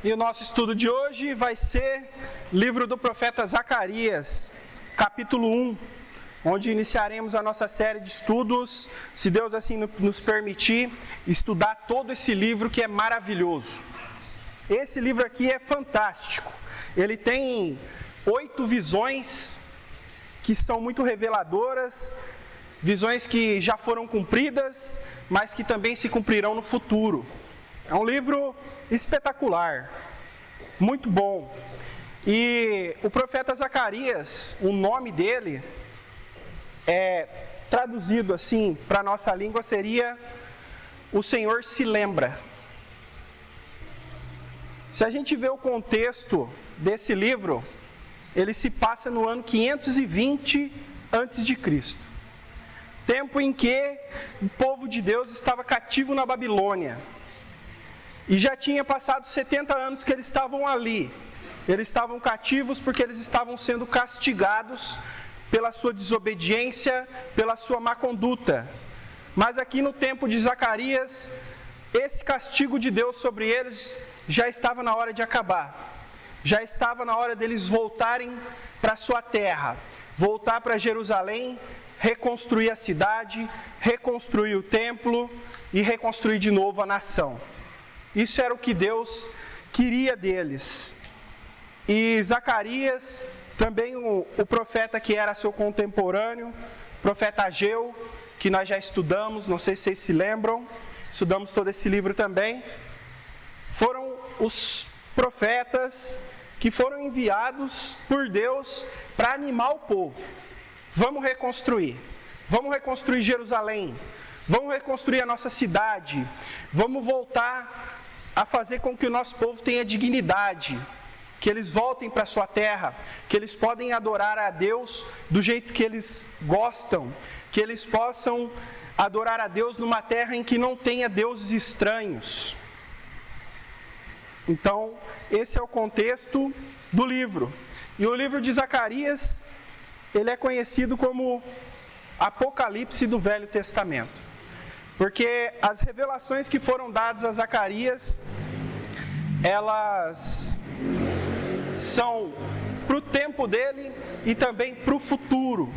E o nosso estudo de hoje vai ser livro do profeta Zacarias, capítulo 1, onde iniciaremos a nossa série de estudos, se Deus assim nos permitir, estudar todo esse livro que é maravilhoso. Esse livro aqui é fantástico. Ele tem 8 visões que são muito reveladoras, visões que já foram cumpridas, mas que também se cumprirão no futuro. É um livro espetacular, muito bom. E o profeta Zacarias, o nome dele, traduzido assim para a nossa língua, seria O Senhor se lembra. Se a gente vê o contexto desse livro, ele se passa no ano 520 a.C., tempo em que o povo de Deus estava cativo na Babilônia. E já tinha passado 70 anos que eles estavam ali. Eles estavam cativos porque eles estavam sendo castigados pela sua desobediência, pela sua má conduta. Mas aqui no tempo de Zacarias, esse castigo de Deus sobre eles já estava na hora de acabar. Já estava na hora deles voltarem para a sua terra, voltar para Jerusalém, reconstruir a cidade, reconstruir o templo e reconstruir de novo a nação. Isso era o que Deus queria deles. E Zacarias, também o profeta que era seu contemporâneo, o profeta Ageu, que nós já estudamos, não sei se vocês se lembram, estudamos todo esse livro também, foram os profetas que foram enviados por Deus para animar o povo. Vamos reconstruir Jerusalém, vamos reconstruir a nossa cidade, vamos voltar a fazer com que o nosso povo tenha dignidade, que eles voltem para a sua terra, que eles podem adorar a Deus do jeito que eles gostam, que eles possam adorar a Deus numa terra em que não tenha deuses estranhos. Então, esse é o contexto do livro. E o livro de Zacarias, ele é conhecido como Apocalipse do Velho Testamento. Porque as revelações que foram dadas a Zacarias, elas são para o tempo dele e também para o futuro.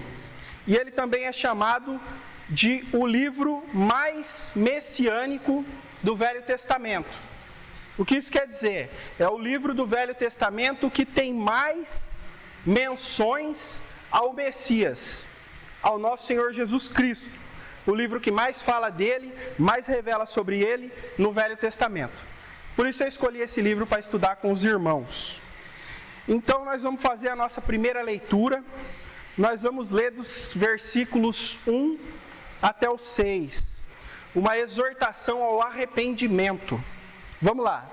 E ele também é chamado de o livro mais messiânico do Velho Testamento. O que isso quer dizer? É o livro do Velho Testamento que tem mais menções ao Messias, ao nosso Senhor Jesus Cristo. O livro que mais fala dele, mais revela sobre ele no Velho Testamento. Por isso eu escolhi esse livro para estudar com os irmãos. Então nós vamos fazer a nossa primeira leitura. Nós vamos ler dos versículos 1 até o 6. Uma exortação ao arrependimento. Vamos lá.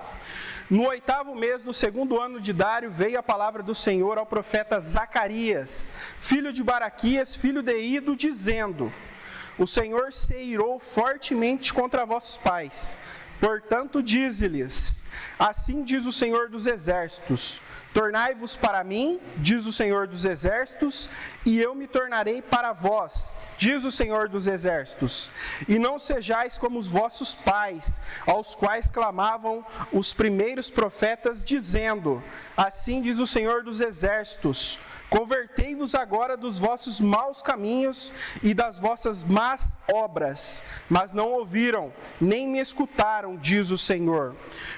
No 8º mês do 2º ano de Dário, veio a palavra do Senhor ao profeta Zacarias, filho de Baraquias, filho de Ido, dizendo: O Senhor se irou fortemente contra vossos pais. Portanto, dize-lhes: Assim diz o Senhor dos Exércitos: Tornai-vos para mim, diz o Senhor dos Exércitos, e eu me tornarei para vós, diz o Senhor dos Exércitos. E não sejais como os vossos pais, aos quais clamavam os primeiros profetas, dizendo: Assim diz o Senhor dos Exércitos: Convertei-vos agora dos vossos maus caminhos e das vossas más obras. Mas não ouviram, nem me escutaram, diz o Senhor.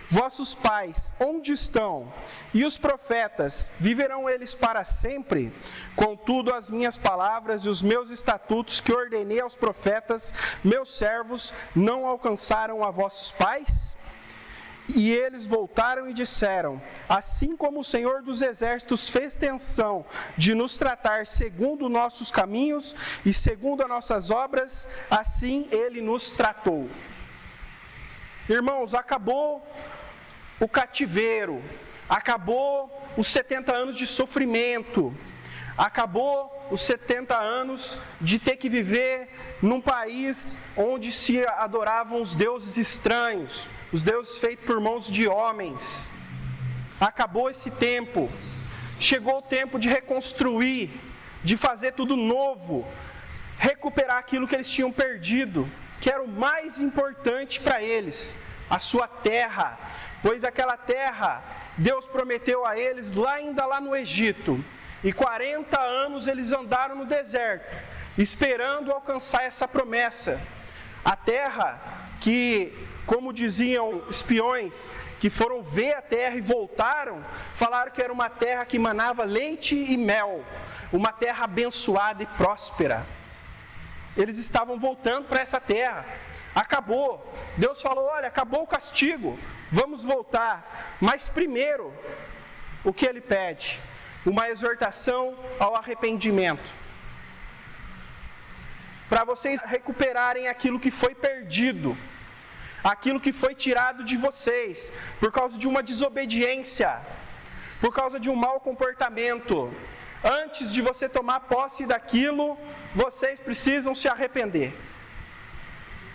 Vossos pais, onde estão? E os profetas, viverão eles para sempre? Contudo, as minhas palavras e os meus estatutos que ordenei aos profetas, meus servos, não alcançaram a vossos pais? E eles voltaram e disseram: Assim como o Senhor dos Exércitos fez tensão de nos tratar segundo nossos caminhos e segundo as nossas obras, assim Ele nos tratou. Irmãos, acabou o cativeiro, acabou os 70 anos de sofrimento, acabou os 70 anos de ter que viver num país onde se adoravam os deuses estranhos, os deuses feitos por mãos de homens. Acabou esse tempo. Chegou o tempo de reconstruir, de fazer tudo novo, recuperar aquilo que eles tinham perdido, que era o mais importante para eles, a sua terra, pois aquela terra Deus prometeu a eles ainda lá no Egito, e 40 anos eles andaram no deserto, esperando alcançar essa promessa. A terra que, como diziam espiões, que foram ver a terra e voltaram, falaram que era uma terra que manava leite e mel, uma terra abençoada e próspera. Eles estavam voltando para essa terra. Acabou. Deus falou, olha, acabou o castigo, vamos voltar. Mas primeiro, o que ele pede? Uma exortação ao arrependimento. Para vocês recuperarem aquilo que foi perdido, aquilo que foi tirado de vocês, por causa de uma desobediência, por causa de um mau comportamento. Antes de você tomar posse daquilo, vocês precisam se arrepender.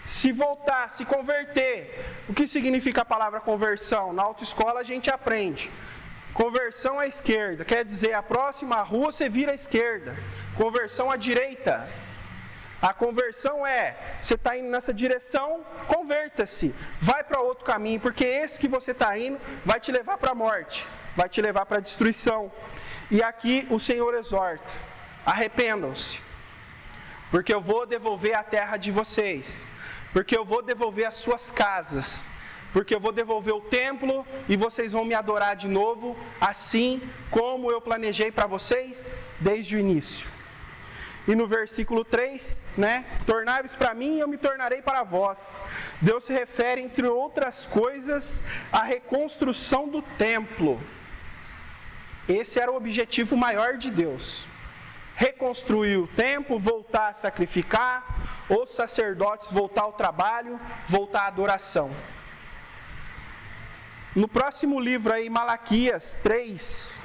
Se voltar, se converter. O que significa a palavra conversão? Na autoescola a gente aprende. Conversão à esquerda, quer dizer, a próxima rua você vira à esquerda. Conversão à direita. A conversão é, você está indo nessa direção, converta-se. Vai para outro caminho, porque esse que você está indo vai te levar para a morte, vai te levar para a destruição. E aqui o Senhor exorta, arrependam-se, porque eu vou devolver a terra de vocês, porque eu vou devolver as suas casas, porque eu vou devolver o templo e vocês vão me adorar de novo, assim como eu planejei para vocês desde o início. E no versículo 3, tornai-vos para mim e eu me tornarei para vós. Deus se refere, entre outras coisas, à reconstrução do templo. Esse era o objetivo maior de Deus. Reconstruir o templo, voltar a sacrificar, os sacerdotes voltar ao trabalho, voltar à adoração. No próximo livro aí, Malaquias 3,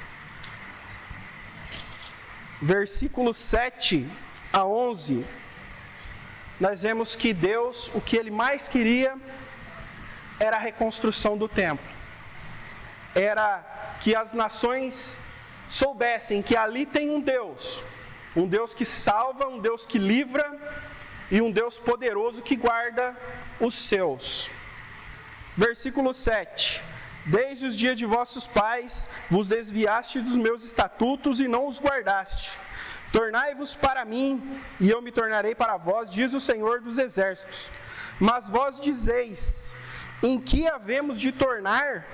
versículos 7 a 11, nós vemos que Deus, o que Ele mais queria, era a reconstrução do templo. Era que as nações soubessem que ali tem um Deus que salva, um Deus que livra, e um Deus poderoso que guarda os seus. Versículo 7. Desde os dias de vossos pais, vos desviaste dos meus estatutos e não os guardaste. Tornai-vos para mim, e eu me tornarei para vós, diz o Senhor dos Exércitos. Mas vós dizeis, em que havemos de tornar?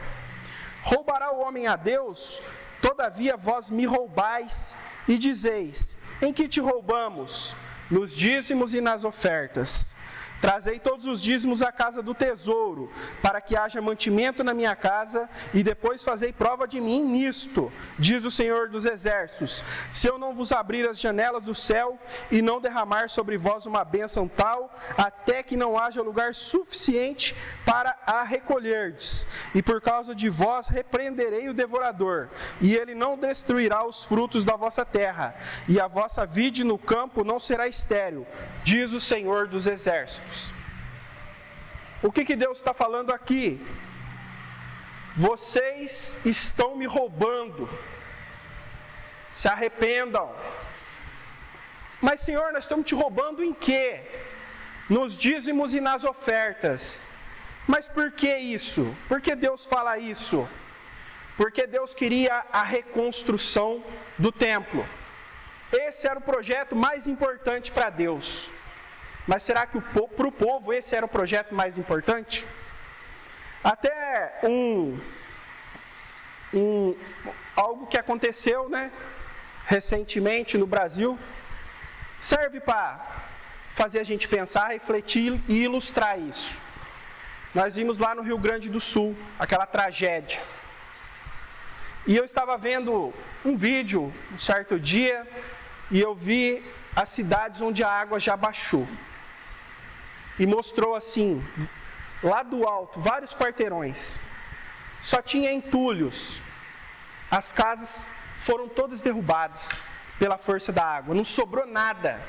Roubará o homem a Deus? Todavia vós me roubais, e dizeis, em que te roubamos? Nos dízimos e nas ofertas. Trazei todos os dízimos à casa do tesouro, para que haja mantimento na minha casa, e depois fazei prova de mim nisto, diz o Senhor dos Exércitos. Se eu não vos abrir as janelas do céu, e não derramar sobre vós uma bênção tal, até que não haja lugar suficiente para a recolherdes. E por causa de vós repreenderei o devorador, e ele não destruirá os frutos da vossa terra, e a vossa vide no campo não será estéril, diz o Senhor dos Exércitos. O que Deus está falando aqui? Vocês estão me roubando. Se arrependam. Mas Senhor, nós estamos te roubando em quê? Nos dízimos e nas ofertas. Mas por que isso? Por que Deus fala isso? Porque Deus queria a reconstrução do templo. Esse era o projeto mais importante para Deus. Mas será que para o povo esse era o projeto mais importante? Até algo que aconteceu, recentemente no Brasil, serve para fazer a gente pensar, refletir e ilustrar isso. Nós vimos lá no Rio Grande do Sul, aquela tragédia. E eu estava vendo um vídeo um certo dia, e eu vi as cidades onde a água já baixou. E mostrou assim, lá do alto, vários quarteirões. Só tinha entulhos. As casas foram todas derrubadas pela força da água. Não sobrou nada.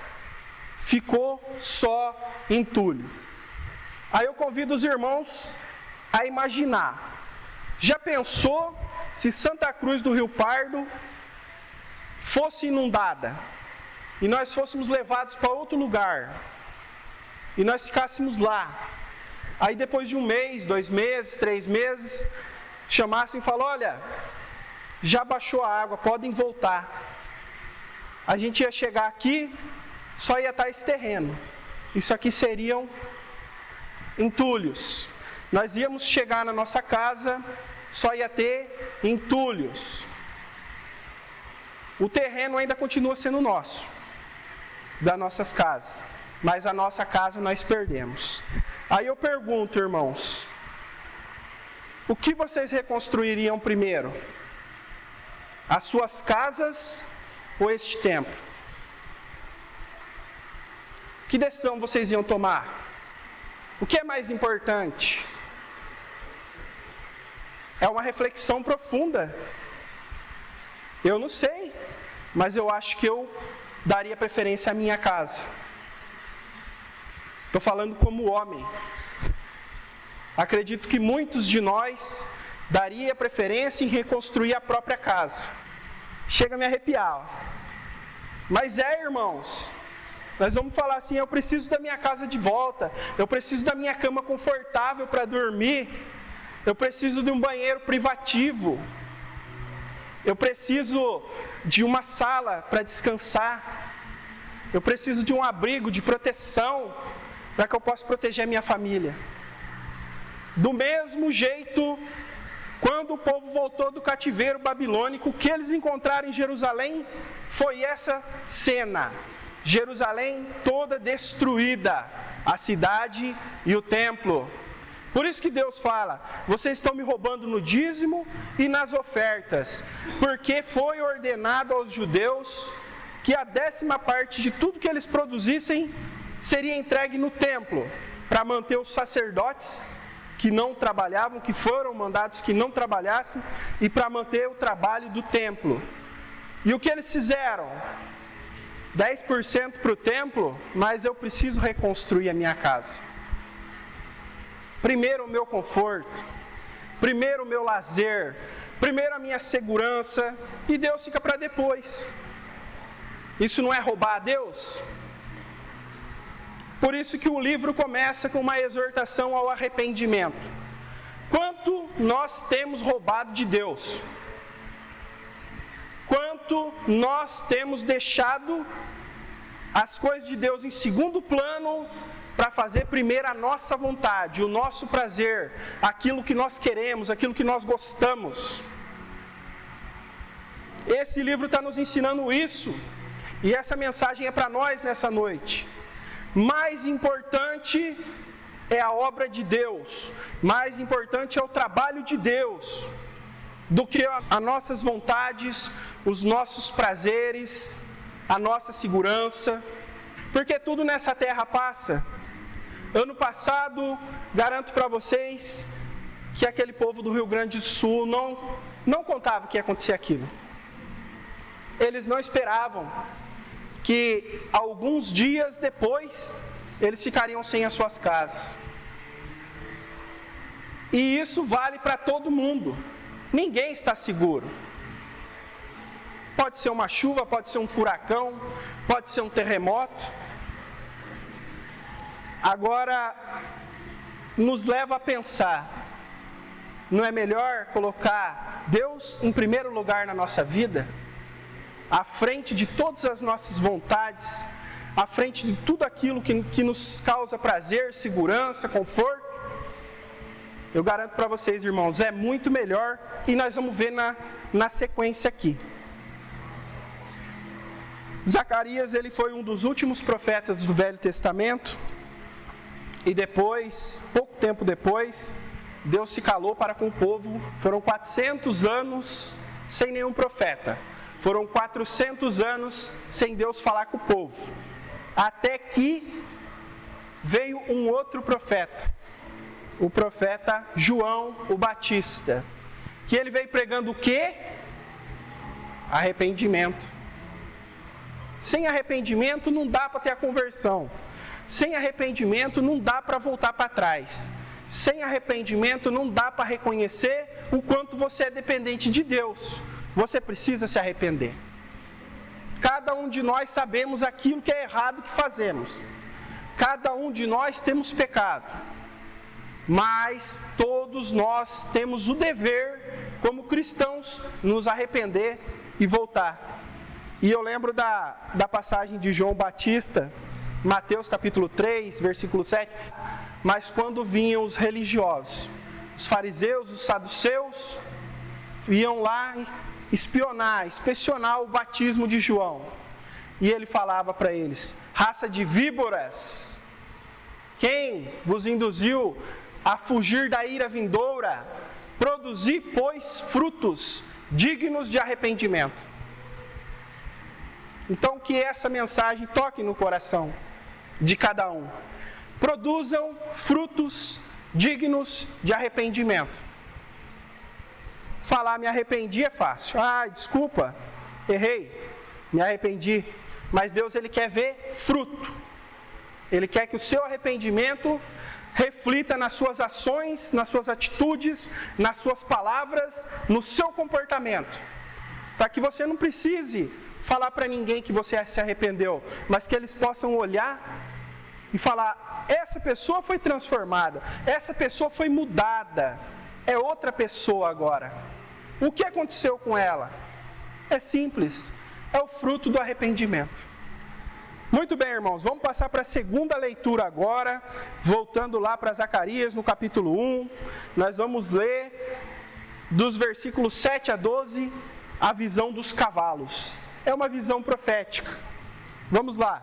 Ficou só entulho. Aí eu convido os irmãos a imaginar. Já pensou se Santa Cruz do Rio Pardo fosse inundada? E nós fôssemos levados para outro lugar? E nós ficássemos lá. Aí depois de 1 mês, 2 meses, 3 meses, chamassem e falassem, olha, já baixou a água, podem voltar. A gente ia chegar aqui, só ia estar esse terreno. Isso aqui seriam entulhos. Nós íamos chegar na nossa casa, só ia ter entulhos. O terreno ainda continua sendo nosso, das nossas casas, mas a nossa casa nós perdemos. Aí eu pergunto, irmãos, o que vocês reconstruiriam primeiro? As suas casas ou este templo? Que decisão vocês iam tomar? O que é mais importante? É uma reflexão profunda. Eu não sei, mas eu acho que eu daria preferência à minha casa. Estou falando como homem. Acredito que muitos de nós daria preferência em reconstruir a própria casa. Chega a me arrepiar. Mas irmãos, nós vamos falar assim, eu preciso da minha casa de volta, eu preciso da minha cama confortável para dormir, eu preciso de um banheiro privativo, eu preciso de uma sala para descansar, eu preciso de um abrigo, de proteção, para que eu possa proteger a minha família. Do mesmo jeito, quando o povo voltou do cativeiro babilônico, o que eles encontraram em Jerusalém foi essa cena. Jerusalém toda destruída, a cidade e o templo. Por isso que Deus fala, vocês estão me roubando no dízimo e nas ofertas, porque foi ordenado aos judeus que a 10ª de tudo que eles produzissem seria entregue no templo, para manter os sacerdotes que não trabalhavam, que foram mandados que não trabalhassem, e para manter o trabalho do templo. E o que eles fizeram? 10% para o templo, mas eu preciso reconstruir a minha casa. Primeiro o meu conforto, primeiro o meu lazer, primeiro a minha segurança, e Deus fica para depois. Isso não é roubar a Deus? Por isso que o livro começa com uma exortação ao arrependimento. Quanto nós temos roubado de Deus? Quanto nós temos deixado as coisas de Deus em segundo plano para fazer primeiro a nossa vontade, o nosso prazer, aquilo que nós queremos, aquilo que nós gostamos. Esse livro está nos ensinando isso, e essa mensagem é para nós nessa noite. Mais importante é a obra de Deus, mais importante é o trabalho de Deus, do que as nossas vontades, os nossos prazeres, a nossa segurança, porque tudo nessa terra passa. Ano passado, garanto para vocês que aquele povo do Rio Grande do Sul não contava que ia acontecer aquilo. Eles não esperavam que alguns dias depois eles ficariam sem as suas casas. E isso vale para todo mundo. Ninguém está seguro. Pode ser uma chuva, pode ser um furacão, pode ser um terremoto. Agora, nos leva a pensar, não é melhor colocar Deus em primeiro lugar na nossa vida? À frente de todas as nossas vontades, à frente de tudo aquilo que nos causa prazer, segurança, conforto? Eu garanto para vocês, irmãos, é muito melhor, e nós vamos ver na sequência aqui. Zacarias, ele foi um dos últimos profetas do Velho Testamento, e depois, pouco tempo depois, Deus se calou para com o povo. Foram 400 anos sem nenhum profeta. Foram 400 anos sem Deus falar com o povo. Até que veio um outro profeta, o profeta João o Batista, que ele veio pregando o quê? Arrependimento. Sem arrependimento não dá para ter a conversão. Sem arrependimento não dá para voltar para trás. Sem arrependimento não dá para reconhecer o quanto você é dependente de Deus. Você precisa se arrepender. Cada um de nós sabemos aquilo que é errado que fazemos. Cada um de nós temos pecado. mas todos nós temos o dever, como cristãos, nos arrepender e voltar. E eu lembro da passagem de João Batista, Mateus capítulo 3, versículo 7, mas quando vinham os religiosos, os fariseus, os saduceus, iam lá inspecionar o batismo de João. E ele falava para eles: raça de víboras, quem vos induziu a fugir da ira vindoura? Produzi, pois, frutos dignos de arrependimento. Então, que essa mensagem toque no coração de cada um. Produzam frutos dignos de arrependimento. Falar me arrependi é fácil. Desculpa, errei, me arrependi. Mas Deus, Ele quer ver fruto. Ele quer que o seu arrependimento reflita nas suas ações, nas suas atitudes, nas suas palavras, no seu comportamento. Para que você não precise falar para ninguém que você se arrependeu, mas que eles possam olhar e falar: essa pessoa foi transformada, essa pessoa foi mudada, é outra pessoa agora. O que aconteceu com ela? É simples, é o fruto do arrependimento. Muito bem, irmãos, vamos passar para a segunda leitura agora, voltando lá para Zacarias, no capítulo 1. Nós vamos ler dos versículos 7 a 12, a visão dos cavalos. É uma visão profética. Vamos lá.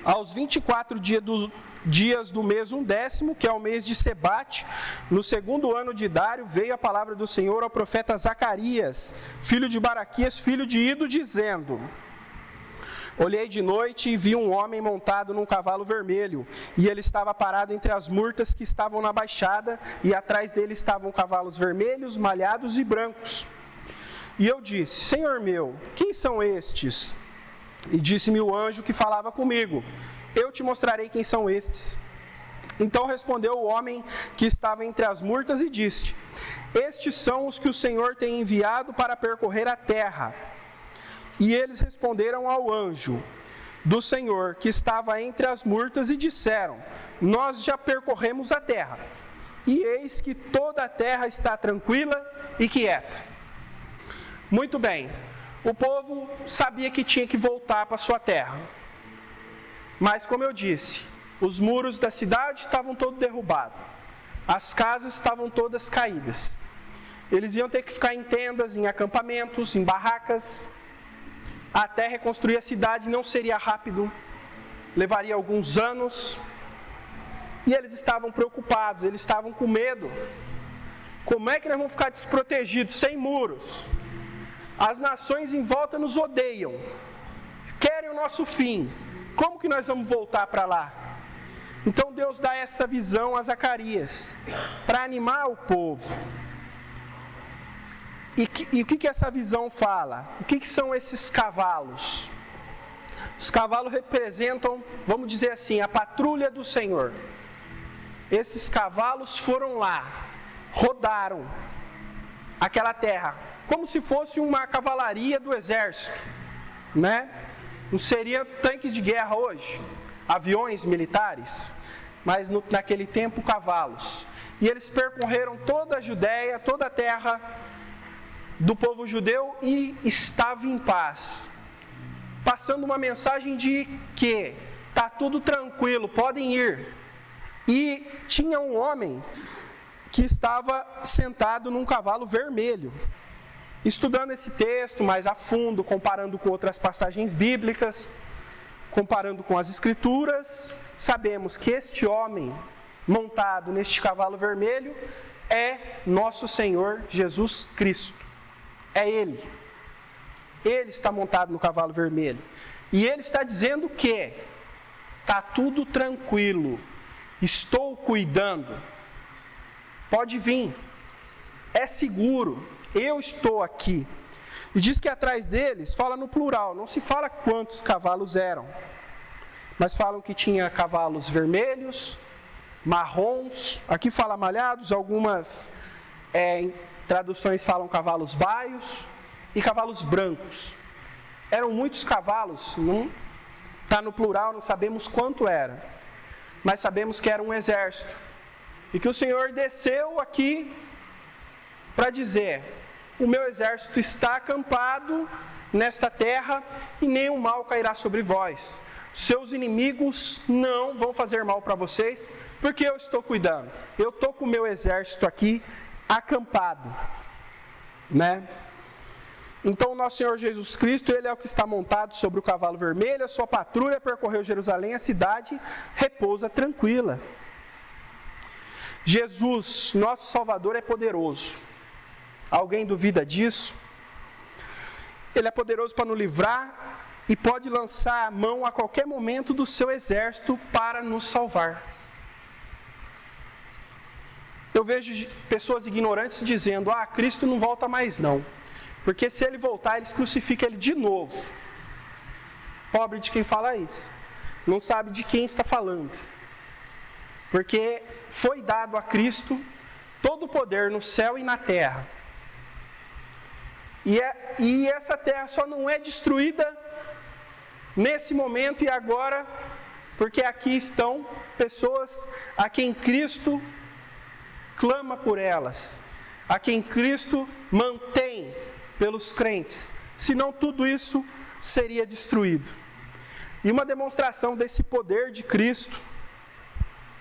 Aos 24 dias do mês 11º, que é o mês de Sebate, no segundo ano de Dário, veio a palavra do Senhor ao profeta Zacarias, filho de Baraquias, filho de Ido, dizendo: olhei de noite e vi um homem montado num cavalo vermelho, e ele estava parado entre as murtas que estavam na baixada, e atrás dele estavam cavalos vermelhos, malhados e brancos. E eu disse: Senhor meu, quem são estes? E disse-me o anjo que falava comigo: eu te mostrarei quem são estes. Então respondeu o homem que estava entre as murtas e disse: estes são os que o Senhor tem enviado para percorrer a terra. E eles responderam ao anjo do Senhor que estava entre as murtas e disseram: nós já percorremos a terra, e eis que toda a terra está tranquila e quieta. Muito bem, o povo sabia que tinha que voltar para sua terra. Mas, como eu disse, os muros da cidade estavam todos derrubados. As casas estavam todas caídas. Eles iam ter que ficar em tendas, em acampamentos, em barracas. Até reconstruir a cidade não seria rápido. Levaria alguns anos. E eles estavam preocupados, eles estavam com medo. Como é que nós vamos ficar desprotegidos, sem muros? As nações em volta nos odeiam, querem o nosso fim. Como que nós vamos voltar para lá? Então Deus dá essa visão a Zacarias, para animar o povo. E o que essa visão fala? O que são esses cavalos? Os cavalos representam, vamos dizer assim, a patrulha do Senhor. Esses cavalos foram lá, rodaram aquela terra, como se fosse uma cavalaria do exército, né? Não seria tanques de guerra hoje, aviões militares, mas naquele tempo cavalos. E eles percorreram toda a Judéia, toda a terra do povo judeu e estava em paz, passando uma mensagem de que está tudo tranquilo, podem ir. E tinha um homem que estava sentado num cavalo vermelho. Estudando esse texto mais a fundo, comparando com outras passagens bíblicas, comparando com as Escrituras, sabemos que este homem montado neste cavalo vermelho é nosso Senhor Jesus Cristo. É Ele. Ele está montado no cavalo vermelho. E Ele está dizendo que está tudo tranquilo, estou cuidando, pode vir, é seguro. Eu estou aqui. E diz que atrás deles, fala no plural, não se fala quantos cavalos eram, mas falam que tinha cavalos vermelhos, marrons, aqui fala malhados, algumas traduções falam cavalos baios e cavalos brancos. Eram muitos cavalos, não está no plural, não sabemos quanto era, mas sabemos que era um exército. E que o Senhor desceu aqui para dizer: o meu exército está acampado nesta terra e nenhum mal cairá sobre vós. Seus inimigos não vão fazer mal para vocês, porque eu estou cuidando. Eu estou com o meu exército aqui acampado, né? Então, nosso Senhor Jesus Cristo, Ele é o que está montado sobre o cavalo vermelho, a sua patrulha percorreu Jerusalém, a cidade repousa tranquila. Jesus, nosso Salvador, é poderoso. Alguém duvida disso? Ele é poderoso para nos livrar e pode lançar a mão a qualquer momento do seu exército para nos salvar. Eu vejo pessoas ignorantes dizendo: Cristo não volta mais não, porque se ele voltar, eles crucificam ele de novo. Pobre de quem fala isso, não sabe de quem está falando, porque foi dado a Cristo todo o poder no céu e na terra, e essa terra só não é destruída nesse momento e agora, porque aqui estão pessoas a quem Cristo clama por elas, a quem Cristo mantém pelos crentes, senão tudo isso seria destruído. E uma demonstração desse poder de Cristo,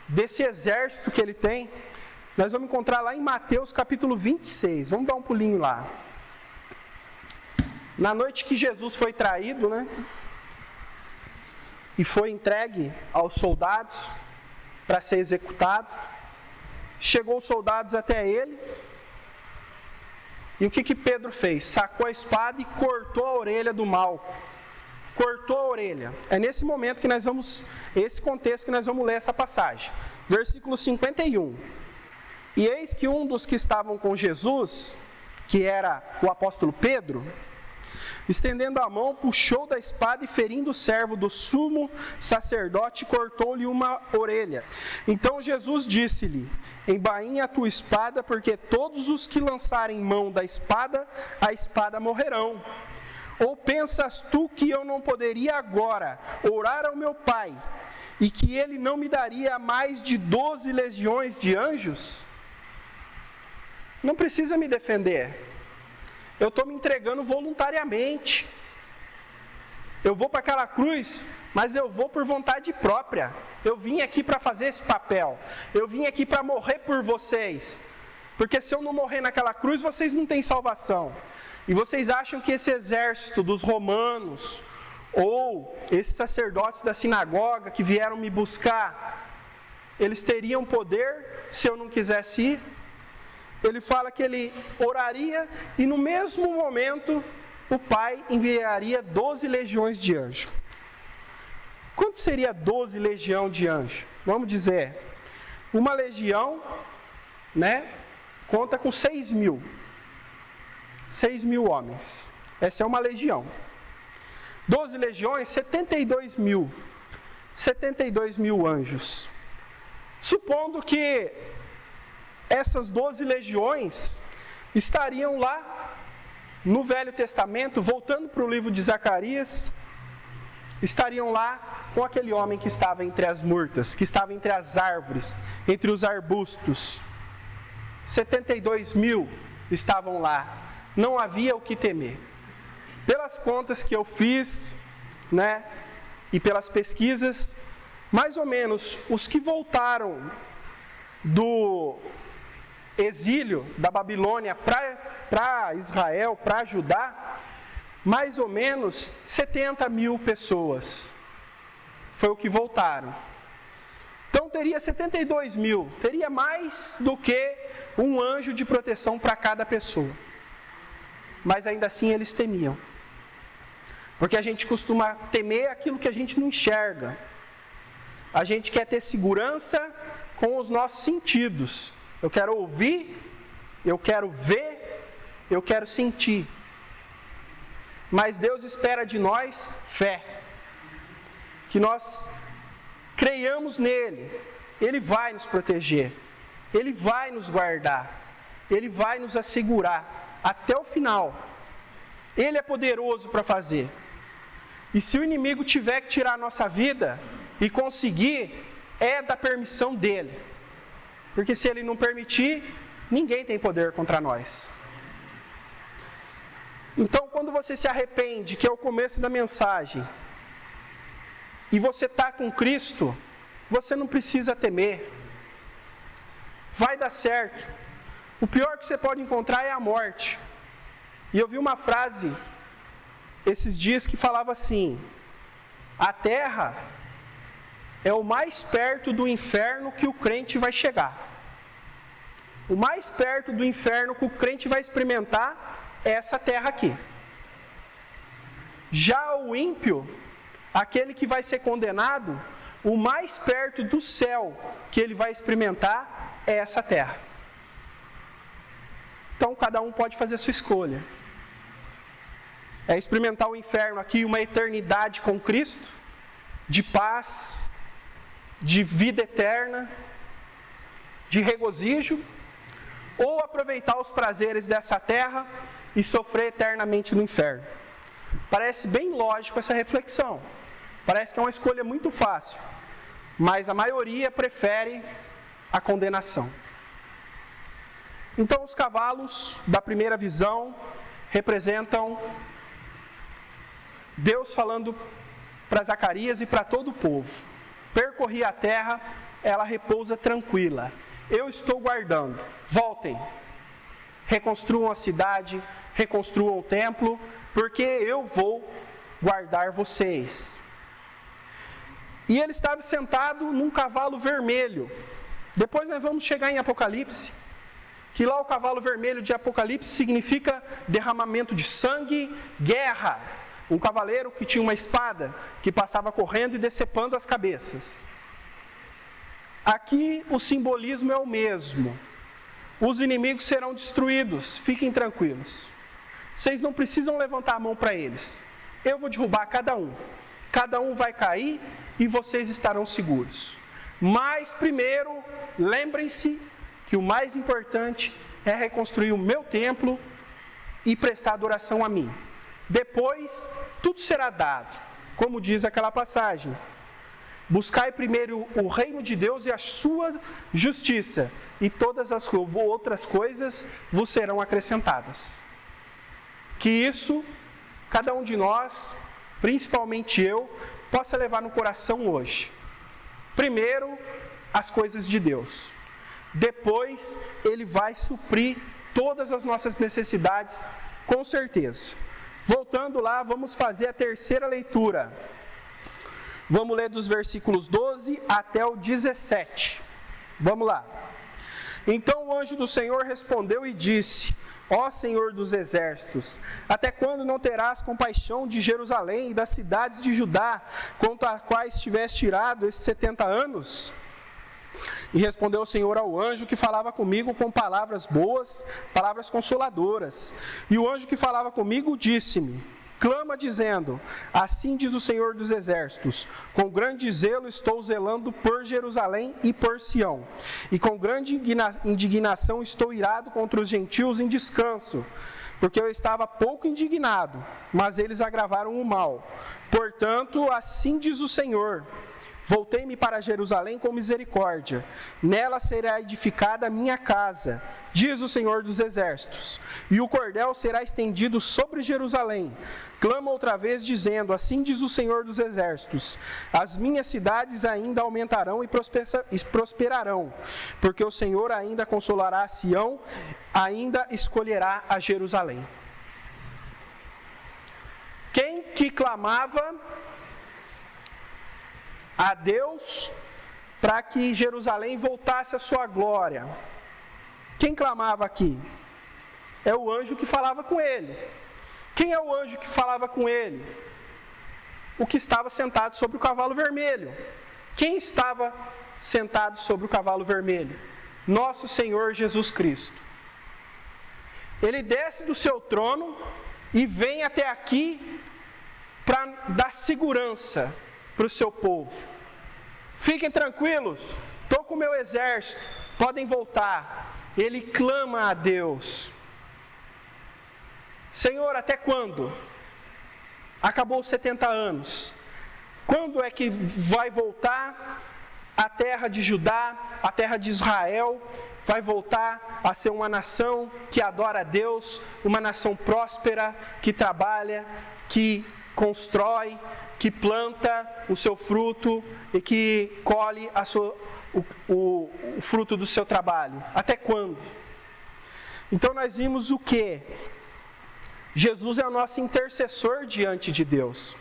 desse exército que Ele tem, nós vamos encontrar lá em Mateus capítulo 26, vamos dar um pulinho lá. Na noite que Jesus foi traído, né, e foi entregue aos soldados para ser executado, chegou os soldados até ele, e o que Pedro fez? Sacou a espada e cortou a orelha do mal. Cortou a orelha. É nesse momento que nós vamos, esse contexto que nós vamos ler essa passagem. Versículo 51. E eis que um dos que estavam com Jesus, que era o apóstolo Pedro, estendendo a mão, puxou da espada e, ferindo o servo do sumo sacerdote, cortou-lhe uma orelha. Então Jesus disse-lhe: embainha a tua espada, porque todos os que lançarem mão da espada, a espada morrerão. Ou pensas tu que eu não poderia agora orar ao meu Pai, e que Ele não me daria mais de 12 legiões de anjos? Não precisa me defender. Eu estou me entregando voluntariamente. Eu vou para aquela cruz, mas eu vou por vontade própria. Eu vim aqui para fazer esse papel. Eu vim aqui para morrer por vocês. Porque se eu não morrer naquela cruz, vocês não têm salvação. E vocês acham que esse exército dos romanos, ou esses sacerdotes da sinagoga que vieram me buscar, eles teriam poder se eu não quisesse ir? Ele fala que ele oraria e no mesmo momento o Pai enviaria 12 legiões de anjos. Quanto seria 12 legiões de anjos? Vamos dizer, uma legião, né, conta com 6 mil. 6 mil homens. Essa é uma legião. 12 legiões, 72 mil. 72 mil anjos. Supondo que essas 12 legiões estariam lá no Velho Testamento, voltando para o livro de Zacarias, estariam lá com aquele homem que estava entre as murtas, que estava entre as árvores, entre os arbustos. 72 mil estavam lá, não havia o que temer. Pelas contas que eu fiz, né, e pelas pesquisas, mais ou menos os que voltaram do exílio da Babilônia para Israel, para Judá, mais ou menos 70 mil pessoas foi o que voltaram. Então teria 72 mil, teria mais do que um anjo de proteção para cada pessoa. Mas ainda assim eles temiam, porque a gente costuma temer aquilo que a gente não enxerga. A gente quer ter segurança com os nossos sentidos. Eu quero ouvir, eu quero ver, eu quero sentir. Mas Deus espera de nós fé. Que nós creiamos nele. Ele vai nos proteger. Ele vai nos guardar. Ele vai nos assegurar até o final. Ele é poderoso para fazer. E se o inimigo tiver que tirar a nossa vida e conseguir, é da permissão dele. Porque se Ele não permitir, ninguém tem poder contra nós. Então, quando você se arrepende, que é o começo da mensagem, e você está com Cristo, você não precisa temer. Vai dar certo. O pior que você pode encontrar é a morte. E eu vi uma frase esses dias que falava assim: a terra é o mais perto do inferno que o crente vai chegar. O mais perto do inferno que o crente vai experimentar é essa terra aqui. Já o ímpio, aquele que vai ser condenado, o mais perto do céu que ele vai experimentar é essa terra. Então cada um pode fazer a sua escolha. É experimentar o inferno aqui, uma eternidade com Cristo, de paz, de vida eterna, de regozijo, ou aproveitar os prazeres dessa terra e sofrer eternamente no inferno. Parece bem lógico essa reflexão. Parece que é uma escolha muito fácil, mas a maioria prefere a condenação. Então, os cavalos da primeira visão representam Deus falando para Zacarias e para todo o povo: percorri a terra, ela repousa tranquila. Eu estou guardando. Voltem. Reconstruam a cidade, reconstruam o templo, porque eu vou guardar vocês. E ele estava sentado num cavalo vermelho. Depois nós vamos chegar em Apocalipse, que lá o cavalo vermelho de Apocalipse significa derramamento de sangue, guerra. Um cavaleiro que tinha uma espada, que passava correndo e decepando as cabeças. Aqui o simbolismo é o mesmo. Os inimigos serão destruídos, fiquem tranquilos. Vocês não precisam levantar a mão para eles. Eu vou derrubar cada um. Cada um vai cair e vocês estarão seguros. Mas primeiro, lembrem-se que o mais importante é reconstruir o meu templo e prestar adoração a mim. Depois, tudo será dado, como diz aquela passagem: buscai primeiro o reino de Deus e a sua justiça, e todas as outras coisas vos serão acrescentadas. Que isso, cada um de nós, principalmente eu, possa levar no coração hoje. Primeiro, as coisas de Deus. Depois, Ele vai suprir todas as nossas necessidades, com certeza. Voltando lá, vamos fazer a terceira leitura. Vamos ler dos versículos 12 até o 17. Vamos lá. Então o anjo do Senhor respondeu e disse: ó Senhor dos exércitos, até quando não terás compaixão de Jerusalém e das cidades de Judá, contra as quais tiveste tirado esses 70 anos? E respondeu o Senhor ao anjo que falava comigo com palavras boas, palavras consoladoras. E o anjo que falava comigo disse-me: clama dizendo: assim diz o Senhor dos exércitos, com grande zelo estou zelando por Jerusalém e por Sião, e com grande indignação estou irado contra os gentios em descanso, porque eu estava pouco indignado, mas eles agravaram o mal. Portanto, assim diz o Senhor: voltei-me para Jerusalém com misericórdia, nela será edificada a minha casa, diz o Senhor dos exércitos, e o cordel será estendido sobre Jerusalém. Clama outra vez dizendo: assim diz o Senhor dos exércitos, as minhas cidades ainda aumentarão e prosperarão, porque o Senhor ainda consolará a Sião, ainda escolherá a Jerusalém. Quem que clamava a Deus para que Jerusalém voltasse à sua glória? Quem clamava aqui? É o anjo que falava com ele. Quem é o anjo que falava com ele? O que estava sentado sobre o cavalo vermelho. Quem estava sentado sobre o cavalo vermelho? Nosso Senhor Jesus Cristo. Ele desce do seu trono e vem até aqui para dar segurança para o seu povo. Fiquem tranquilos, estou com o meu exército, podem voltar. Ele clama a Deus: Senhor, até quando? Acabou os 70 anos. Quando é que vai voltar a terra de Judá, a terra de Israel, vai voltar a ser uma nação que adora a Deus, uma nação próspera, que trabalha, que constrói, que planta o seu fruto e que colhe o fruto do seu trabalho. Até quando? Então nós vimos o quê? Jesus é o nosso intercessor diante de Deus.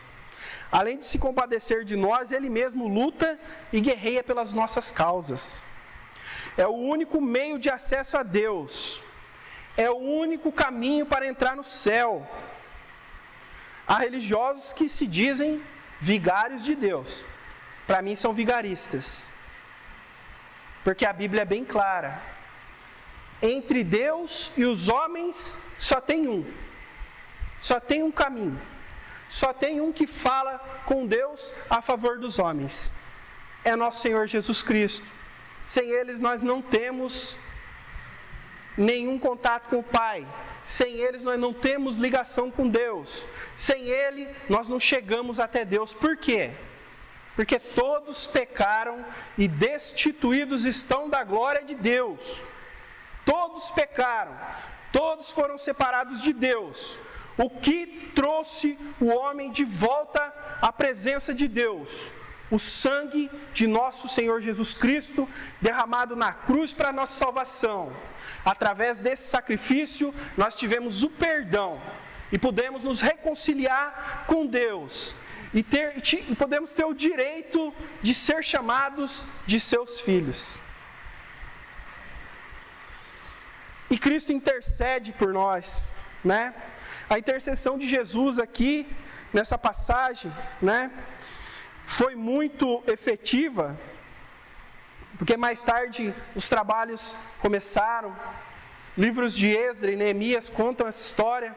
Além de se compadecer de nós, Ele mesmo luta e guerreia pelas nossas causas. É o único meio de acesso a Deus. É o único caminho para entrar no céu. Há religiosos que se dizem vigários de Deus. Para mim são vigaristas. Porque a Bíblia é bem clara. Entre Deus e os homens só tem um. Só tem um caminho. Só tem um que fala com Deus a favor dos homens. É nosso Senhor Jesus Cristo. Sem eles nós não temos nenhum contato com o Pai. Sem eles nós não temos ligação com Deus. Sem Ele nós não chegamos até Deus. Por quê? Porque todos pecaram e destituídos estão da glória de Deus. Todos pecaram. Todos foram separados de Deus. O que trouxe o homem de volta à presença de Deus? O sangue de nosso Senhor Jesus Cristo, derramado na cruz para a nossa salvação. Através desse sacrifício, nós tivemos o perdão e pudemos nos reconciliar com Deus. E podemos ter o direito de ser chamados de seus filhos. E Cristo intercede por nós, né? A intercessão de Jesus aqui, nessa passagem, né, foi muito efetiva, porque mais tarde os trabalhos começaram, livros de Esdras e Neemias contam essa história,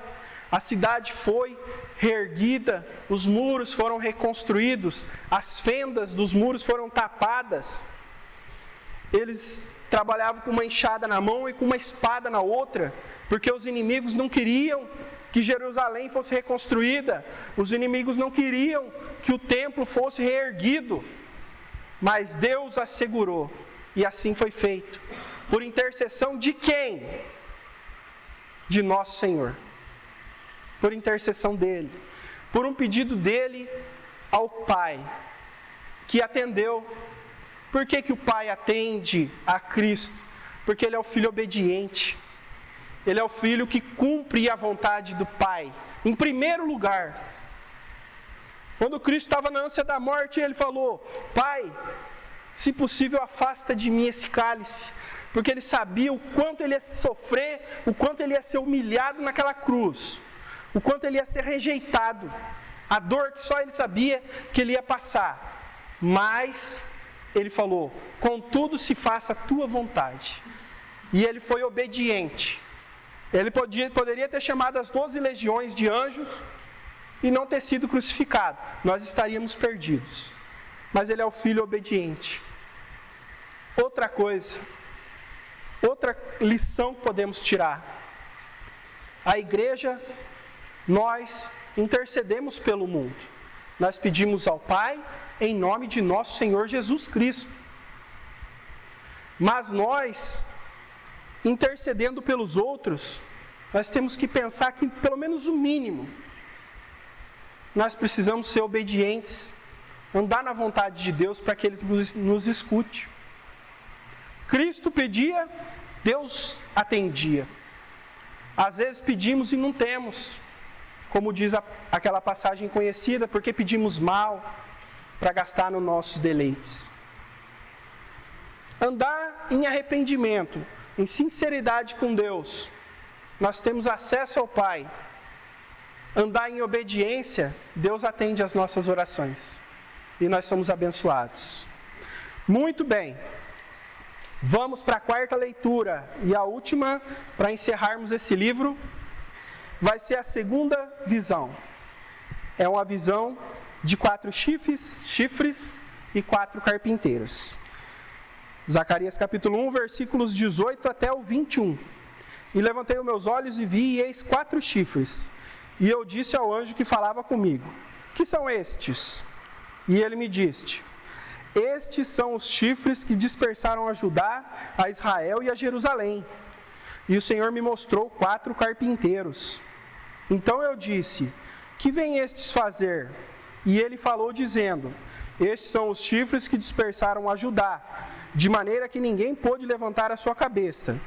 a cidade foi reerguida, os muros foram reconstruídos, as fendas dos muros foram tapadas, eles trabalhavam com uma enxada na mão e com uma espada na outra, porque os inimigos não queriam que Jerusalém fosse reconstruída, os inimigos não queriam que o templo fosse reerguido, mas Deus assegurou, e assim foi feito, por intercessão de quem? De nosso Senhor, por intercessão dele, por um pedido dele ao Pai, que atendeu. Por que o Pai atende a Cristo? Porque Ele é o Filho obediente. Ele é o Filho que cumpre a vontade do Pai. Em primeiro lugar, quando Cristo estava na ânsia da morte, Ele falou: Pai, se possível afasta de mim esse cálice. Porque Ele sabia o quanto Ele ia sofrer, o quanto Ele ia ser humilhado naquela cruz, o quanto Ele ia ser rejeitado, a dor que só Ele sabia que Ele ia passar. Mas Ele falou: contudo se faça a tua vontade. E Ele foi obediente. Ele poderia ter chamado as 12 legiões de anjos e não ter sido crucificado. Nós estaríamos perdidos. Mas Ele é o Filho obediente. Outra coisa, outra lição que podemos tirar. A igreja, nós intercedemos pelo mundo. Nós pedimos ao Pai em nome de nosso Senhor Jesus Cristo. Mas nós, intercedendo pelos outros, nós temos que pensar que, pelo menos o mínimo, nós precisamos ser obedientes, andar na vontade de Deus para que Ele nos escute. Cristo pedia, Deus atendia. Às vezes pedimos e não temos, como diz aquela passagem conhecida, porque pedimos mal para gastar nos nossos deleites. Andar em arrependimento, em sinceridade com Deus, nós temos acesso ao Pai. Andar em obediência, Deus atende às nossas orações. E nós somos abençoados. Muito bem. Vamos para a quarta leitura. E a última, para encerrarmos esse livro, vai ser a segunda visão. É uma visão de 4 chifres e 4 carpinteiros. Zacarias capítulo 1, versículos 18 até o 21. E levantei os meus olhos e vi, e eis 4 chifres. E eu disse ao anjo que falava comigo: que são estes? E ele me disse: Estes são os chifres que dispersaram a Judá, a Israel e a Jerusalém. E o Senhor me mostrou 4 carpinteiros. Então eu disse: que vêm estes fazer? E ele falou dizendo: estes são os chifres que dispersaram a Judá, de maneira que ninguém pôde levantar a sua cabeça.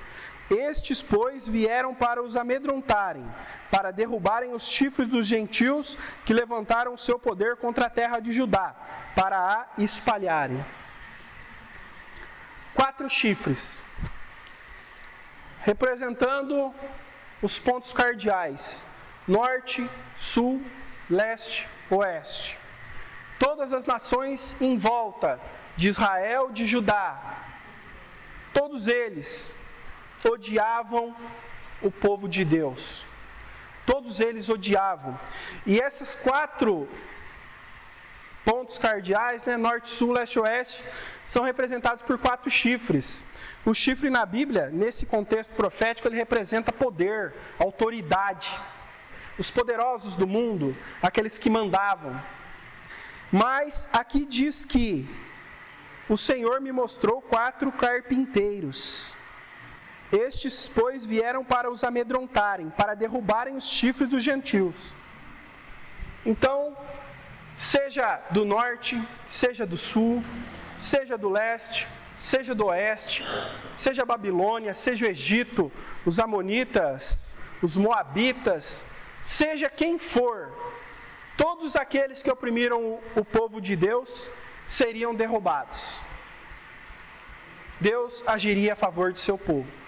Estes, pois, vieram para os amedrontarem, para derrubarem os chifres dos gentios que levantaram o seu poder contra a terra de Judá, para a espalharem. 4 chifres, representando os pontos cardeais: norte, sul, leste, oeste. Todas as nações em volta de Israel, de Judá, todos eles odiavam o povo de Deus. Todos eles odiavam. E esses 4 pontos cardeais, norte, sul, leste e oeste, são representados por 4 chifres. O chifre na Bíblia, nesse contexto profético, ele representa poder, autoridade. Os poderosos do mundo, aqueles que mandavam. Mas aqui diz que o Senhor me mostrou 4 carpinteiros. Estes, pois, vieram para os amedrontarem, para derrubarem os chifres dos gentios. Então, seja do norte, seja do sul, seja do leste, seja do oeste, seja a Babilônia, seja o Egito, os amonitas, os moabitas, seja quem for, todos aqueles que oprimiram o povo de Deus seriam derrubados. Deus agiria a favor de seu povo.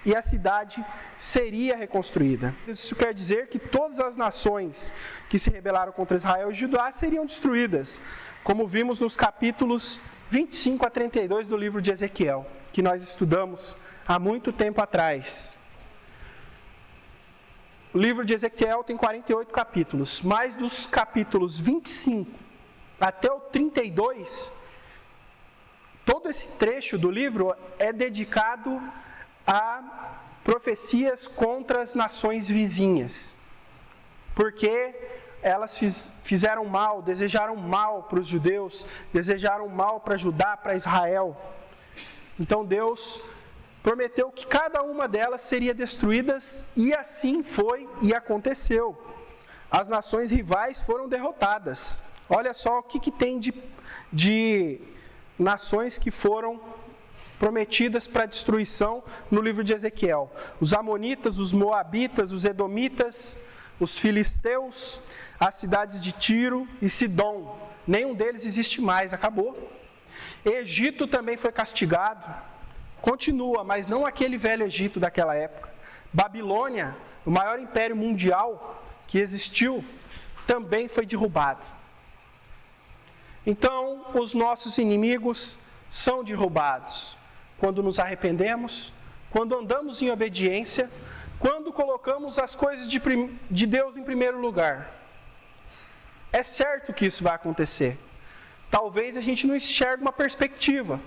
E a cidade seria reconstruída. Isso quer dizer que todas as nações que se rebelaram contra Israel e Judá seriam destruídas, como vimos nos capítulos 25 a 32 do livro de Ezequiel, que nós estudamos há muito tempo atrás. O livro de Ezequiel tem 48 capítulos, mas dos capítulos 25 até o 32, todo esse trecho do livro é dedicado a profecias contra as nações vizinhas, porque elas fizeram mal, desejaram mal para os judeus, desejaram mal para Judá, para Israel. Então Deus prometeu que cada uma delas seria destruídas, e assim foi e aconteceu. As nações rivais foram derrotadas. Olha só o que tem de nações que foram prometidas para destruição no livro de Ezequiel: os amonitas, os moabitas, os edomitas, os filisteus, as cidades de Tiro e Sidom. Nenhum deles existe mais, acabou. Egito também foi castigado, continua, mas não aquele velho Egito daquela época. Babilônia, o maior império mundial que existiu, também foi derrubado. Então, os nossos inimigos são derrubados quando nos arrependemos, quando andamos em obediência, quando colocamos as coisas de Deus em primeiro lugar. É certo que isso vai acontecer. Talvez a gente não enxergue uma perspectiva.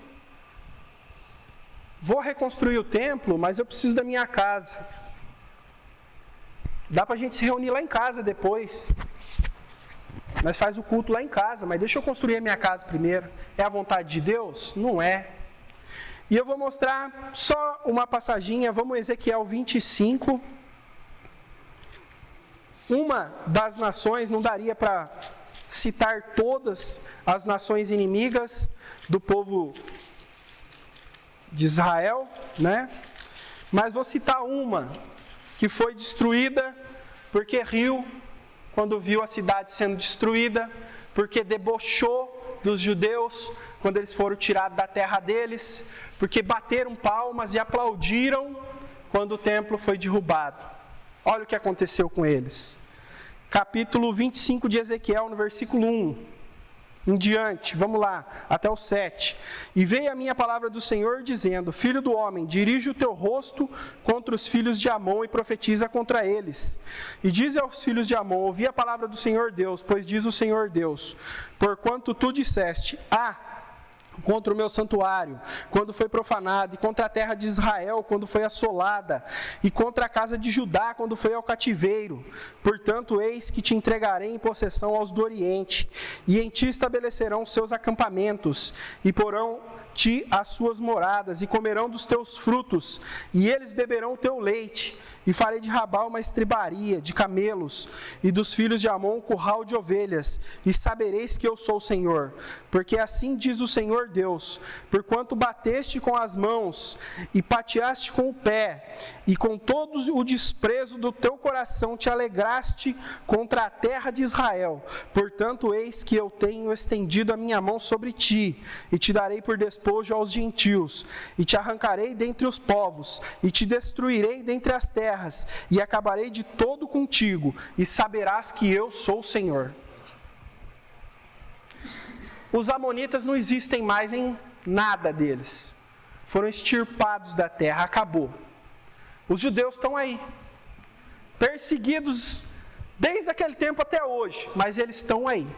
Vou reconstruir o templo, mas eu preciso da minha casa. Dá para a gente se reunir lá em casa depois. Nós faz o culto lá em casa, mas deixa eu construir a minha casa primeiro. É a vontade de Deus? Não é. E eu vou mostrar só uma passaginha, vamos a Ezequiel 25. Uma das nações, não daria para citar todas as nações inimigas do povo de Israel, Mas vou citar uma que foi destruída porque riu quando viu a cidade sendo destruída, porque debochou dos judeus quando eles foram tirados da terra deles, porque bateram palmas e aplaudiram quando o templo foi derrubado. Olha o que aconteceu com eles. Capítulo 25 de Ezequiel, no versículo 1 em diante, vamos lá, até o 7. E veio a minha palavra do Senhor dizendo: Filho do homem, dirige o teu rosto contra os filhos de Amon e profetiza contra eles. E diz aos filhos de Amon: ouvi a palavra do Senhor Deus, pois diz o Senhor Deus: porquanto tu disseste: contra o meu santuário, quando foi profanado, e contra a terra de Israel, quando foi assolada, e contra a casa de Judá, quando foi ao cativeiro. Portanto, eis que te entregarei em possessão aos do Oriente, e em ti estabelecerão seus acampamentos, e porão-te as suas moradas, e comerão dos teus frutos, e eles beberão o teu leite, e farei de Rabá uma estribaria de camelos, e dos filhos de Amon um curral de ovelhas, e sabereis que eu sou o Senhor, porque assim diz o Senhor Deus, porquanto bateste com as mãos, e pateaste com o pé, e com todo o desprezo do teu coração te alegraste contra a terra de Israel, portanto eis que eu tenho estendido a minha mão sobre ti, e te darei por despojo aos gentios, e te arrancarei dentre os povos, e te destruirei dentre as terras, e acabarei de todo contigo, e saberás que eu sou o Senhor. Os amonitas não existem mais, nem nada deles. Foram extirpados da terra, acabou. Os judeus estão aí, perseguidos desde aquele tempo até hoje, mas eles estão aí.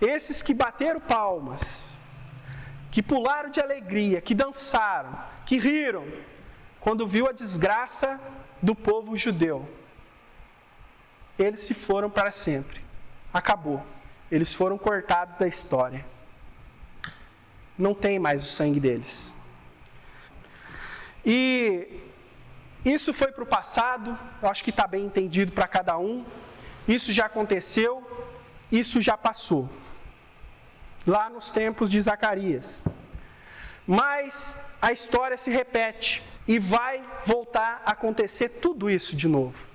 Esses que bateram palmas, que pularam de alegria, que dançaram, que riram, quando viu a desgraça do povo judeu, eles se foram para sempre. Acabou. Eles foram cortados da história. Não tem mais o sangue deles. E isso foi para o passado, eu acho que está bem entendido para cada um. Isso já aconteceu, isso já passou. Lá nos tempos de Zacarias. Mas a história se repete. E vai voltar a acontecer tudo isso de novo.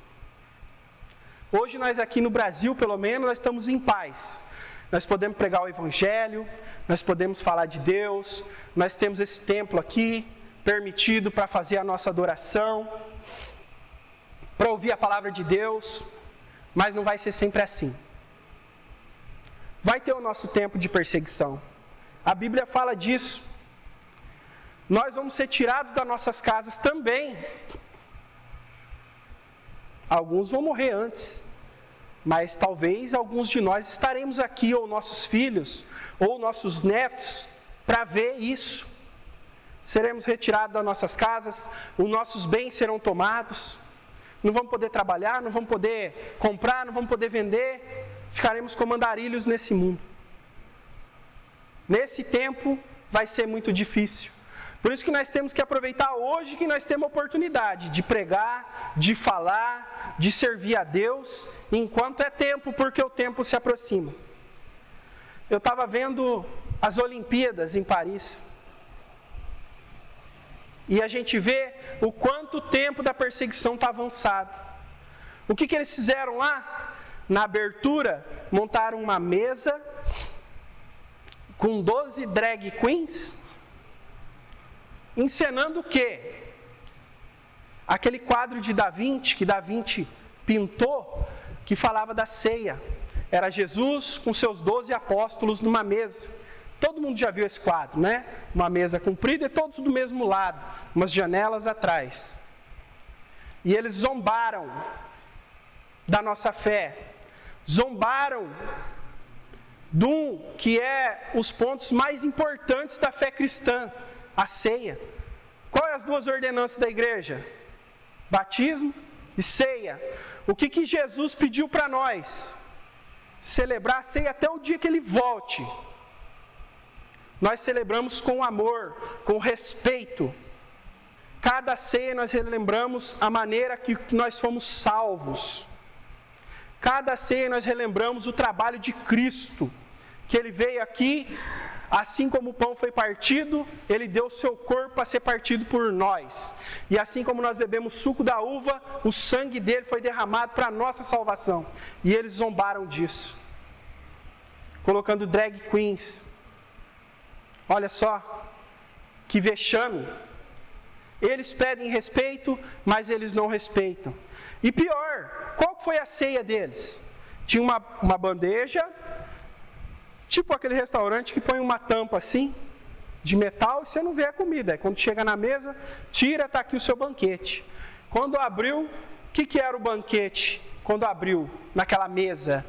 Hoje nós aqui no Brasil, pelo menos, nós estamos em paz. Nós podemos pregar o Evangelho, nós podemos falar de Deus, nós temos esse templo aqui, permitido para fazer a nossa adoração, para ouvir a palavra de Deus, mas não vai ser sempre assim. Vai ter o nosso tempo de perseguição. A Bíblia fala disso. Nós vamos ser tirados das nossas casas também. Alguns vão morrer antes, mas talvez alguns de nós estaremos aqui, ou nossos filhos, ou nossos netos, para ver isso. Seremos retirados das nossas casas, os nossos bens serão tomados, não vamos poder trabalhar, não vamos poder comprar, não vamos poder vender, ficaremos como andarilhos nesse mundo. Nesse tempo vai ser muito difícil. Por isso que nós temos que aproveitar hoje que nós temos a oportunidade de pregar, de falar, de servir a Deus, enquanto é tempo, porque o tempo se aproxima. Eu estava vendo as Olimpíadas em Paris. E a gente vê o quanto o tempo da perseguição está avançado. O que eles fizeram lá? Na abertura, montaram uma mesa com 12 drag queens, encenando o quê? Aquele quadro de Da Vinci, que Da Vinci pintou, que falava da ceia. Era Jesus com seus 12 apóstolos numa mesa. Todo mundo já viu esse quadro, né? Uma mesa comprida e todos do mesmo lado, umas janelas atrás. E eles zombaram da nossa fé. Zombaram de um que é os pontos mais importantes da fé cristã, a ceia. Quais as duas ordenanças da igreja? Batismo e ceia. O que Jesus pediu para nós? Celebrar a ceia até o dia que Ele volte. Nós celebramos com amor, com respeito. Cada ceia nós relembramos a maneira que nós fomos salvos. Cada ceia nós relembramos o trabalho de Cristo, que Ele veio aqui, assim como o pão foi partido, Ele deu o seu corpo para ser partido por nós. E assim como nós bebemos suco da uva, o sangue dele foi derramado para a nossa salvação. E eles zombaram disso, colocando drag queens. Olha só, que vexame. Eles pedem respeito, mas eles não respeitam. E pior, qual foi a ceia deles? Tinha uma bandeja, tipo aquele restaurante que põe uma tampa assim, de metal, e você não vê a comida. Aí quando chega na mesa, tira, está aqui o seu banquete. Quando abriu, o que era o banquete? Quando abriu naquela mesa,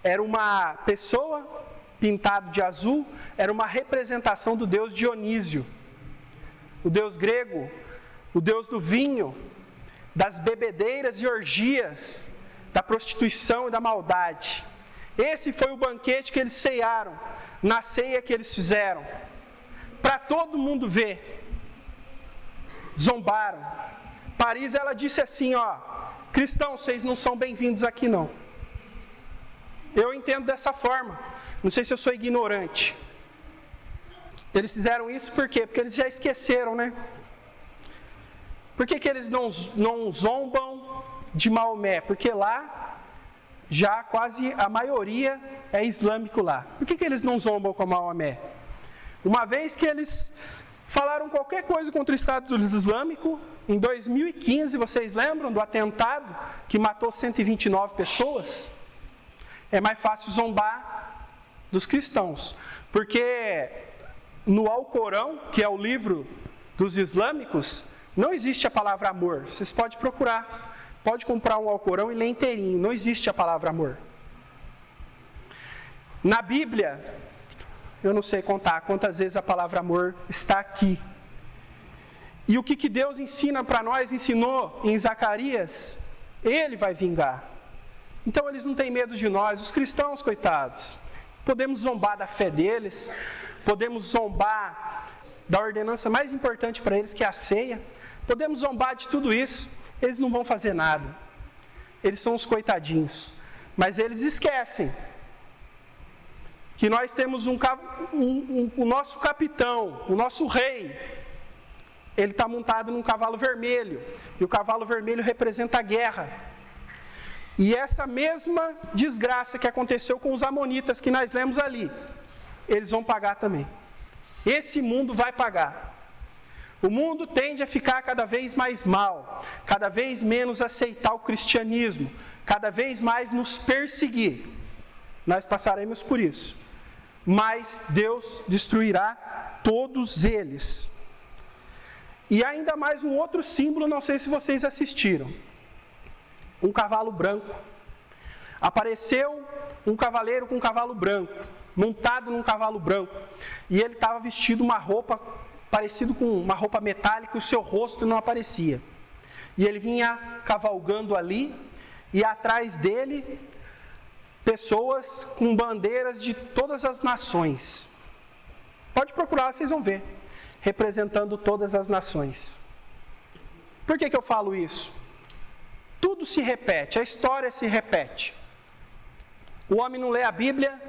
era uma pessoa pintado de azul, era uma representação do deus Dionísio, o deus grego, o deus do vinho, das bebedeiras e orgias, da prostituição e da maldade. Esse foi o banquete que eles ceiaram, na ceia que eles fizeram, para todo mundo ver. Zombaram. Paris, ela disse assim, cristãos, vocês não são bem-vindos aqui não. Eu entendo dessa forma, não sei se eu sou ignorante. Eles fizeram isso por quê? Porque eles já esqueceram, né? Por que eles não zombam de Maomé? Porque lá, já quase a maioria é islâmico lá. Por que eles não zombam com Maomé? Uma vez que eles falaram qualquer coisa contra o Estado Islâmico, em 2015, vocês lembram do atentado que matou 129 pessoas? É mais fácil zombar dos cristãos, porque no Alcorão, que é o livro dos islâmicos, não existe a palavra amor. Vocês podem procurar, pode comprar um Alcorão e ler inteirinho, não existe a palavra amor. Na Bíblia, eu não sei contar quantas vezes a palavra amor está aqui. E o que Deus ensina para nós, ensinou em Zacarias, Ele vai vingar. Então eles não têm medo de nós, os cristãos, coitados. Podemos zombar da fé deles, podemos zombar da ordenança mais importante para eles, que é a ceia. Podemos zombar de tudo isso, eles não vão fazer nada. Eles são os coitadinhos. Mas eles esquecem que nós temos o nosso capitão, o nosso rei. Ele está montado num cavalo vermelho, e o cavalo vermelho representa a guerra. E essa mesma desgraça que aconteceu com os amonitas, que nós lemos ali, eles vão pagar também. Esse mundo vai pagar. O mundo tende a ficar cada vez mais mal, cada vez menos aceitar o cristianismo, cada vez mais nos perseguir. Nós passaremos por isso. Mas Deus destruirá todos eles. E ainda mais um outro símbolo, não sei se vocês assistiram. Um cavalo branco. Apareceu um cavaleiro com um cavalo branco, montado num cavalo branco. E ele estava vestido uma roupa parecido com uma roupa metálica, e o seu rosto não aparecia. E ele vinha cavalgando ali, e atrás dele, pessoas com bandeiras de todas as nações. Pode procurar, vocês vão ver. Representando todas as nações. Por que eu falo isso? Tudo se repete, a história se repete. O homem não lê a Bíblia,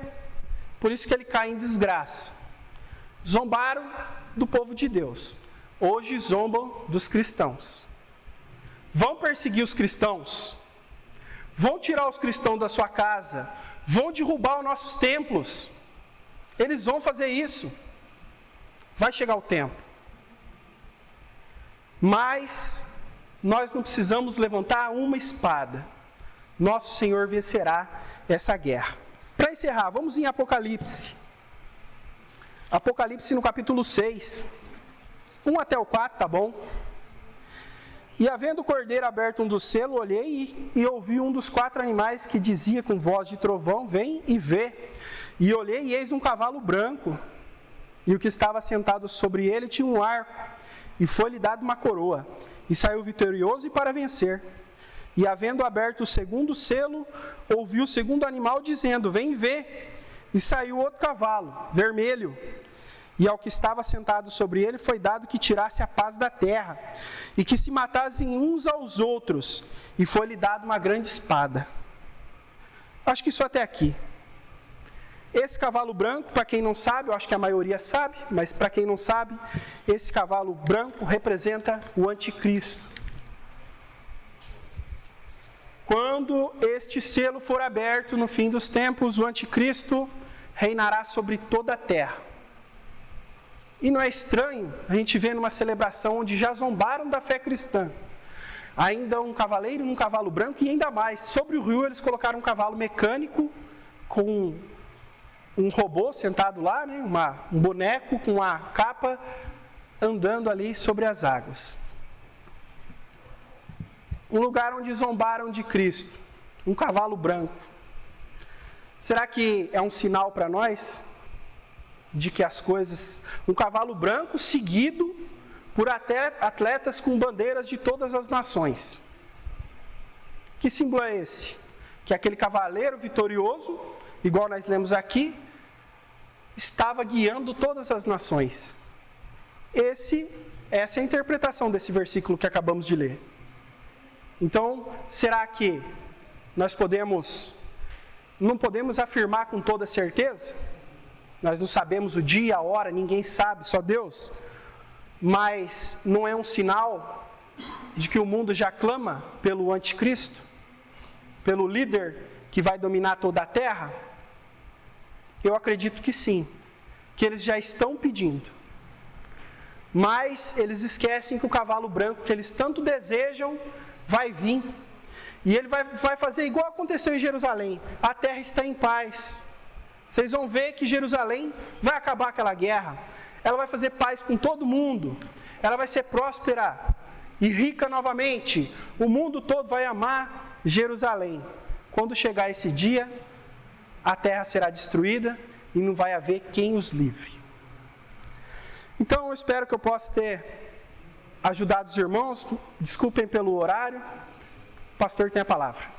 por isso que ele cai em desgraça. Zombaram do povo de Deus. Hoje zombam dos cristãos. Vão perseguir os cristãos. Vão tirar os cristãos da sua casa. Vão derrubar os nossos templos. Eles vão fazer isso. Vai chegar o tempo. Mas nós não precisamos levantar uma espada. Nosso Senhor vencerá essa guerra. Para encerrar, vamos em Apocalipse. Apocalipse no capítulo 6. 1 até o 4, tá bom? E havendo o cordeiro aberto um dos selos, olhei e ouvi um dos 4 animais que dizia com voz de trovão: vem e vê. E olhei e eis um cavalo branco. E o que estava sentado sobre ele tinha um arco, e foi-lhe dado uma coroa, e saiu vitorioso e para vencer. E havendo aberto o segundo selo, ouvi o segundo animal dizendo: vem ver. E saiu outro cavalo, vermelho, e ao que estava sentado sobre ele foi dado que tirasse a paz da terra, e que se matassem uns aos outros, e foi-lhe dado uma grande espada. Acho que isso até aqui. Esse cavalo branco, para quem não sabe, eu acho que a maioria sabe, mas para quem não sabe, esse cavalo branco representa o anticristo. Quando este selo for aberto no fim dos tempos, o anticristo reinará sobre toda a terra. E não é estranho a gente ver numa celebração onde já zombaram da fé cristã, ainda um cavaleiro num cavalo branco, e ainda mais, sobre o rio eles colocaram um cavalo mecânico com um robô sentado lá, né? Um boneco com uma capa andando ali sobre as águas. Um lugar onde zombaram de Cristo, um cavalo branco. Será que é um sinal para nós de que as coisas... Um cavalo branco seguido por atletas com bandeiras de todas as nações. Que símbolo é esse? Que aquele cavaleiro vitorioso, igual nós lemos aqui, estava guiando todas as nações. Essa é a interpretação desse versículo que acabamos de ler. Então, será que nós não podemos afirmar com toda certeza? Nós não sabemos o dia, a hora, ninguém sabe, só Deus. Mas não é um sinal de que o mundo já clama pelo anticristo? Pelo líder que vai dominar toda a terra? Eu acredito que sim, que eles já estão pedindo. Mas eles esquecem que o cavalo branco que eles tanto desejam vai vir. E ele vai fazer igual aconteceu em Jerusalém. A terra está em paz. Vocês vão ver que Jerusalém vai acabar aquela guerra. Ela vai fazer paz com todo mundo. Ela vai ser próspera e rica novamente. O mundo todo vai amar Jerusalém. Quando chegar esse dia, a terra será destruída e não vai haver quem os livre. Então eu espero que eu possa ter ajudado os irmãos. Desculpem pelo horário. O pastor tem a palavra.